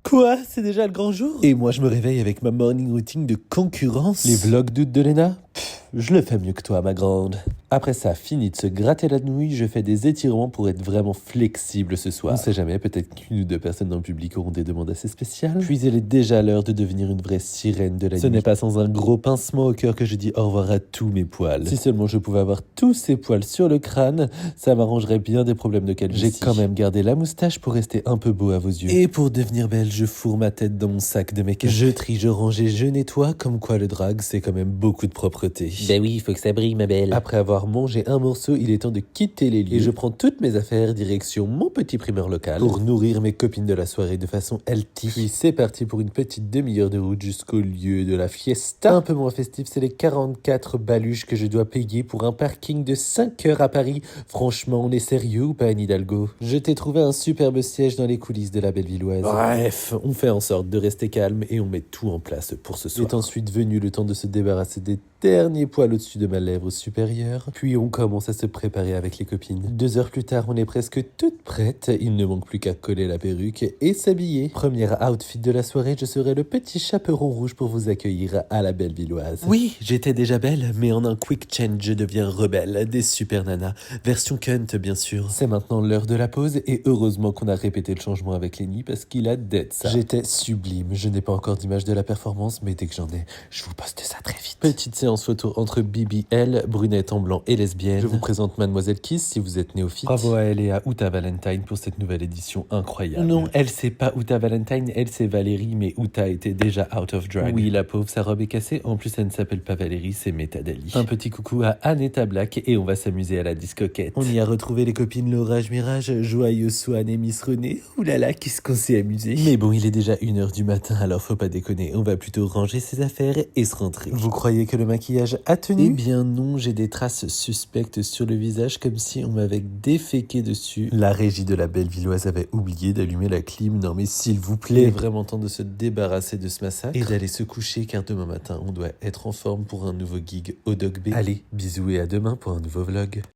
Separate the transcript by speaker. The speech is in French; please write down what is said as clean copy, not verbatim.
Speaker 1: Quoi? C'est déjà le grand jour? Et moi je me réveille avec ma morning routine de concurrence. Les vlogs d'août de Léna? Je le fais mieux que toi, ma grande. Après ça, fini de se gratter la nouille, je fais des étirements pour être vraiment flexible ce soir. On sait jamais, peut-être qu'une ou deux personnes dans le public auront des demandes assez spéciales. Puis il est déjà l'heure de devenir une vraie sirène de la nuit. Ce n'est pas sans un gros pincement au cœur que je dis au revoir à tous mes poils. Si seulement je pouvais avoir tous ces poils sur le crâne, ça m'arrangerait bien des problèmes de calvitie. J'ai quand même gardé la moustache pour rester un peu beau à vos yeux. Et pour devenir belle, je fourre ma tête dans mon sac de make-up. Je trie, je range et je nettoie, comme quoi le drag, c'est quand même beaucoup de propreté.
Speaker 2: Ben oui, il faut que ça brille, ma belle.
Speaker 1: Après avoir mangé un morceau, il est temps de quitter les lieux. Et je prends toutes mes affaires direction mon petit primeur local pour nourrir mes copines de la soirée de façon healthy. Puis c'est parti pour une petite demi-heure de route jusqu'au lieu de la fiesta. Un peu moins festif, c'est les 44 baluches que je dois payer pour un parking de 5 heures à Paris. Franchement, on est sérieux ou pas, Anne Hidalgo? Je t'ai trouvé un superbe siège dans les coulisses de la Bellevilloise. Bref, on fait en sorte de rester calme et on met tout en place pour ce soir. Est ensuite venu le temps de se débarrasser des derniers poils au-dessus de ma lèvre supérieure. Puis on commence à se préparer avec les copines. 2 heures plus tard, on est presque toutes prêtes. Il ne manque plus qu'à coller la perruque et s'habiller. Première outfit de la soirée, je serai le petit chaperon rouge pour vous accueillir à la Bellevilloise. Oui, j'étais déjà belle, mais en un quick change, je deviens rebelle. Des super nanas. Version cunt, bien sûr. C'est maintenant l'heure de la pause et heureusement qu'on a répété le changement avec Lenny parce qu'il a dead ça. J'étais sublime. Je n'ai pas encore d'image de la performance, mais dès que j'en ai, je vous poste ça très vite. Petite séance photo entre Bibi, elle, brunette en blanc et lesbienne. Je vous présente Mademoiselle Kiss si vous êtes néophyte. Bravo à elle et à Uta Valentine pour cette nouvelle édition incroyable. Non, elle c'est pas Uta Valentine, elle c'est Valérie, mais Uta était déjà out of drag. Oui, la pauvre, sa robe est cassée. En plus, elle ne s'appelle pas Valérie, c'est Metadali. Un petit coucou à Aneta Black et on va s'amuser à la discoquette. On y a retrouvé les copines l'orage mirage, joyeux Swan et Miss René. Oulala, qu'est-ce qu'on s'est amusé. Mais bon, il est déjà 1h du matin, alors faut pas déconner. On va plutôt ranger ses affaires et se rentrer. Vous croyez que le maquillage a tenu? Eh bien non, j'ai des traces suspectes sur le visage comme si on m'avait déféqué dessus. La régie de la Bellevilloise avait oublié d'allumer la clim. Non mais s'il vous plaît, il est vraiment temps de se débarrasser de ce massacre et d'aller se coucher car demain matin on doit être en forme pour un nouveau gig au Dog B. Allez, bisous et à demain pour un nouveau vlog.